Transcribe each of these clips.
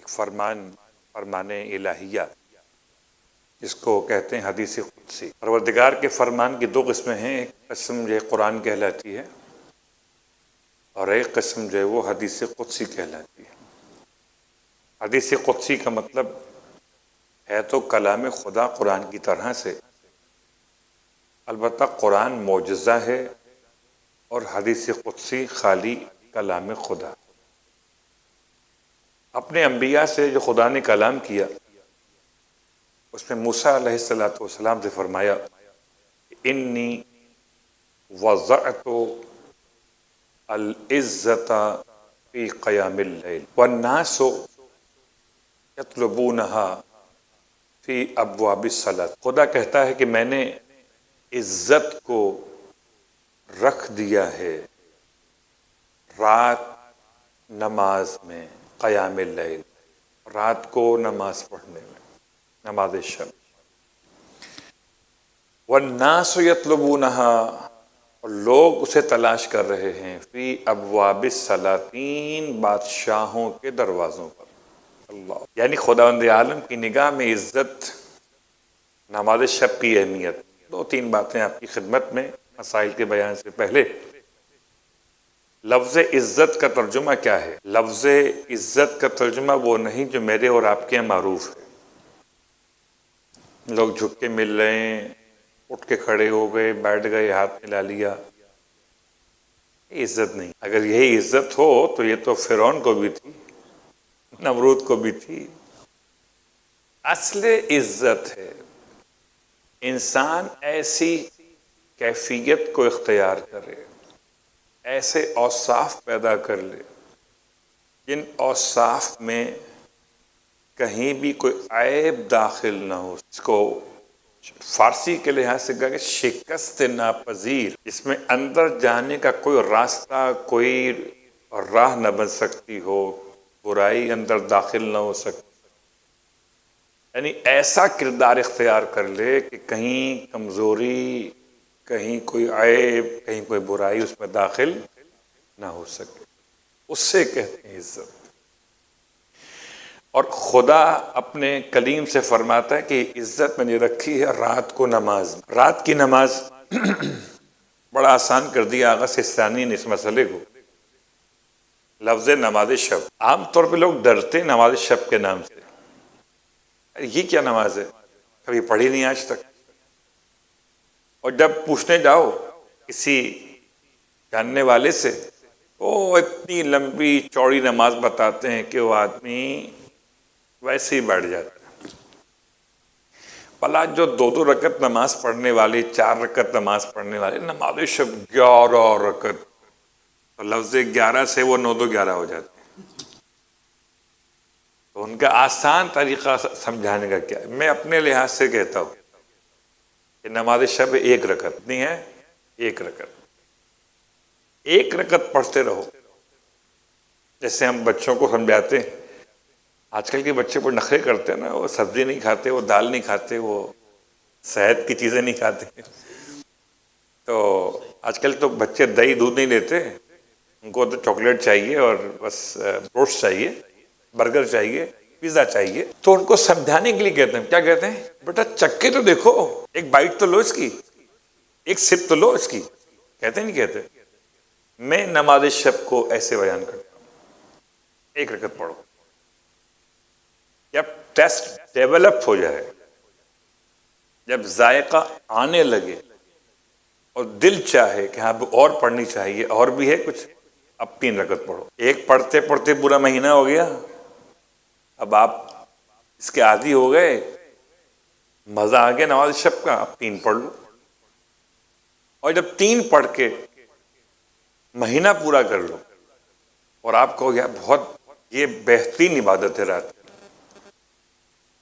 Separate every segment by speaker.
Speaker 1: ایک فرمان الہیہ، جس کو کہتے ہیں حدیث قدسی۔ پروردگار کے فرمان کی دو قسمیں ہیں، ایک قسم جو ہے قرآن کہلاتی ہے اور ایک قسم جو ہے وہ حدیث قدسی کہلاتی ہے۔ حدیث قدسی کا مطلب ہے تو کلام خدا قرآن کی طرح سے، البتہ قرآن معجزہ ہے اور حدیث قدسی خالی کلام خدا۔ اپنے انبیاء سے جو خدا نے کلام کیا، اس میں موسیٰ علیہ السلام سے فرمایا انی وضعت العزت فی قیام اللیل والناس یطلبونها فی ابواب الصلاۃ۔ خدا کہتا ہے کہ میں نے عزت کو رکھ دیا ہے رات نماز میں، قیام اللیل، رات کو نماز پڑھنے میں، نماز شب۔ والناس یطلبونها، اور لوگ اسے تلاش کر رہے ہیں، فی ابواب السلاطین، بادشاہوں کے دروازوں پر۔ اللہ، یعنی خداوند عالم کی نگاہ میں عزت، نماز شب کی اہمیت۔ دو تین باتیں آپ کی خدمت میں مسائل کے بیان سے پہلے۔ لفظ عزت کا ترجمہ کیا ہے؟ لفظ عزت کا ترجمہ وہ نہیں جو میرے اور آپ کے یہاں معروف ہے۔ لوگ جھک کے مل رہے ہیں، اٹھ کے کھڑے ہو گئے، بیٹھ گئے، ہاتھ ملا لیا، یہ عزت نہیں۔ اگر یہی عزت ہو تو یہ تو فرعون کو بھی تھی، نمرود کو بھی تھی۔ اصل عزت ہے انسان ایسی کیفیت کو اختیار کرے، ایسے اوصاف پیدا کر لے جن اوصاف میں کہیں بھی کوئی عیب داخل نہ ہو۔ اس کو فارسی کے لحاظ سے کہا کہ شکست ناپذیر، اس میں اندر جانے کا کوئی راستہ، کوئی راہ نہ بن سکتی ہو، برائی اندر داخل نہ ہو سکتی، یعنی ایسا کردار اختیار کر لے کہ کہیں کمزوری، کہیں کوئی عیب، کہیں کوئی برائی اس میں داخل نہ ہو سکے، اس سے کہتے ہیں عزت۔ اور خدا اپنے کلیم سے فرماتا ہے کہ عزت میں نے رکھی ہے رات کو نماز۔ رات کی نماز بڑا آسان کر دیا آغا سستانی نے اس مسئلے کو۔ لفظ نماز شب، عام طور پہ لوگ ڈرتے ہیں نماز شب کے نام سے، یہ کیا نماز ہے، کبھی پڑھی نہیں آج تک۔ اور جب پوچھنے جاؤ کسی جاننے والے سے، وہ اتنی لمبی چوڑی نماز بتاتے ہیں کہ وہ آدمی ویسے ہی بیٹھ جاتا ہے۔ بھلا جو دو دو رکعت نماز پڑھنے والے، 4 رکعت نماز پڑھنے والے، نماز شب 11 رکعت، تو لفظ 11 سے وہ 9 2 11 ہو جاتے ہیں۔ تو ان کا آسان طریقہ سمجھانے کا کیا ہے؟ میں اپنے لحاظ سے کہتا ہوں کہ نماز شب 1 رکعت نہیں ہے، 1 رکعت، 1 رکعت پڑھتے رہو۔ جیسے ہم بچوں کو سمجھاتے ہیں، آج کل کے بچے بڑے نخرے کرتے ہیں نا، وہ سبزی نہیں کھاتے، وہ دال نہیں کھاتے، وہ صحت کی چیزیں نہیں کھاتے، تو آج کل تو بچے دہی دودھ نہیں لیتے، ان کو تو چاکلیٹ چاہیے اور بس فروٹس چاہیے، برگر چاہیے، پیزا چاہیے۔ تو ان کو سمجھانے کے لیے کہتے ہیں، کیا کہتے ہیں؟ بیٹا چکے تو دیکھو، ایک بائٹ تو لو اس کی، ایک سپ تو لو اس کی۔ کہتے نہیں کہتے؟ میں نماز شب کو ایسے بیان کرتا ہوں، 1 رکعت پڑھو۔ جب ٹیسٹ ڈیولپ ہو جائے، جب ذائقہ آنے لگے اور دل چاہے کہ ہاں اور پڑھنی چاہیے، اور بھی ہے کچھ، اب 3 رکعت پڑھو۔ ایک پڑھتے پڑھتے پورا مہینہ ہو گیا، اب آپ اس کے عادی ہو گئے، مزہ آ گیا نماز شب کا، اب 3 پڑھ لو۔ اور جب 3 پڑھ کے مہینہ پورا کر لو اور آپ کہو یار بہت یہ بہترین عبادت ہے رات،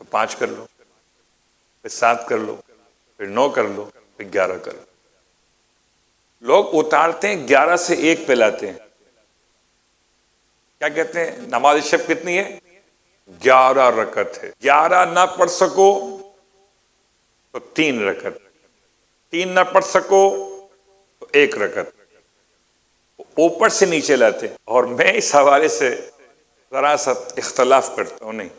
Speaker 1: تو 5 کر لو، پھر 7 کر لو، پھر 9 کر لو، پھر 11 کر لو۔ لوگ اتارتے ہیں 11 سے 1 پہ لاتے ہیں، کیا کہتے ہیں؟ نماز شب کتنی ہے؟ 11 رکعت ہے۔ 11 نہ پڑھ سکو تو 3 رکعت، 3 نہ پڑھ سکو تو 1 رکعت، اوپر سے نیچے لاتے۔ اور میں اس حوالے سے ذرا سا اختلاف کرتا ہوں، نہیں،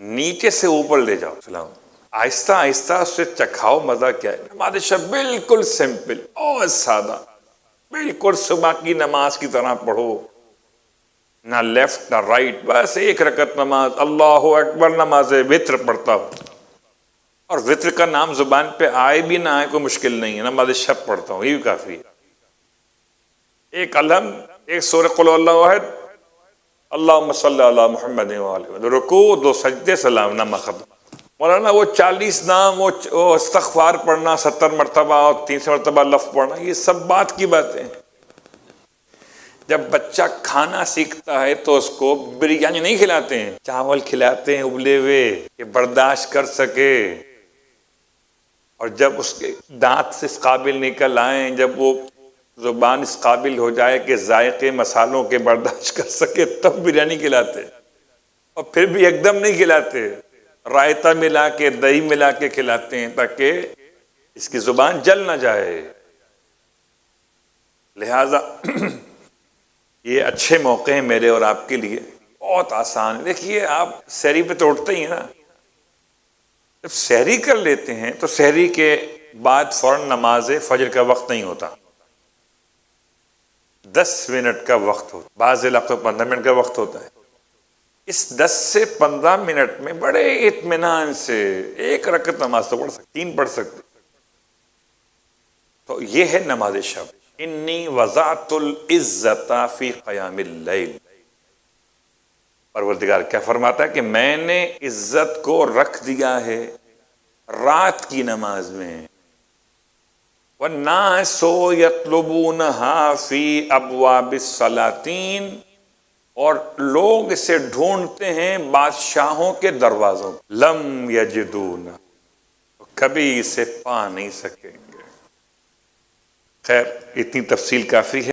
Speaker 1: نیچے سے اوپر لے جاؤ سلام، آہستہ آہستہ اس سے چکھاؤ مزہ کیا ہے۔ نماز شب بالکل سمپل اور سادہ، بالکل صبح کی نماز کی طرح پڑھو، نہ لیفٹ نہ رائٹ، بس ایک رکعت نماز، اللہ اکبر، نماز وتر پڑھتا ہوں، اور وتر کا نام زبان پہ آئے بھی نہ آئے کوئی مشکل نہیں ہے، نماز شب پڑھتا ہوں، یہ بھی کافی ہے۔ ایک الحمد، ایک سورہ قل هو اللہ احد، اللہم صلی علی محمد وآلہ، رکوع، 2 سجدے، سلام، نماز ختم۔ مولانا وہ 40 نام، وہ استغفار پڑھنا 70 مرتبہ اور 300 مرتبہ لفظ پڑھنا، یہ سب بات کی باتیں۔ جب بچہ کھانا سیکھتا ہے تو اس کو بریانی نہیں کھلاتے ہیں، چاول کھلاتے ہیں ابلے ہوئے کہ برداشت کر سکے، اور جب اس کے دانت سے اس قابل نکل آئیں، جب وہ زبان اس قابل ہو جائے کہ ذائقے مسالوں کے برداشت کر سکے، تب بریانی کھلاتے، اور پھر بھی ایک دم نہیں کھلاتے، رائتہ ملا کے، دہی ملا کے کھلاتے ہیں تاکہ اس کی زبان جل نہ جائے۔ لہذا یہ اچھے موقع ہیں میرے اور آپ کے لیے، بہت آسان۔ دیکھیے آپ سحری پہ تو اٹھتے ہی ہیں نا، جب سحری کر لیتے ہیں تو سحری کے بعد فوراً نماز فجر کا وقت نہیں ہوتا، 10 منٹ کا وقت ہوتا، بعض علاقوں 15 منٹ کا وقت ہوتا ہے۔ اس 10 سے 15 منٹ میں بڑے اطمینان سے ایک رکعت نماز تو پڑھ سکتے، 3 پڑھ سکتے۔ تو یہ ہے نماز شب۔ انی وضعت العزت فی قیام اللیل، پروردگار کیا فرماتا ہے کہ میں نے عزت کو رکھ دیا ہے رات کی نماز میں۔ وَالنَّاسُ يَطْلُبُونَهَا فِي أَبْوَابِ السَّلَاطِينِ، اور لوگ اسے ڈھونڈتے ہیں بادشاہوں کے دروازوں، لم یجدون، کبھی اسے پا نہیں سکیں گے۔ خیر اتنی تفصیل کافی ہے۔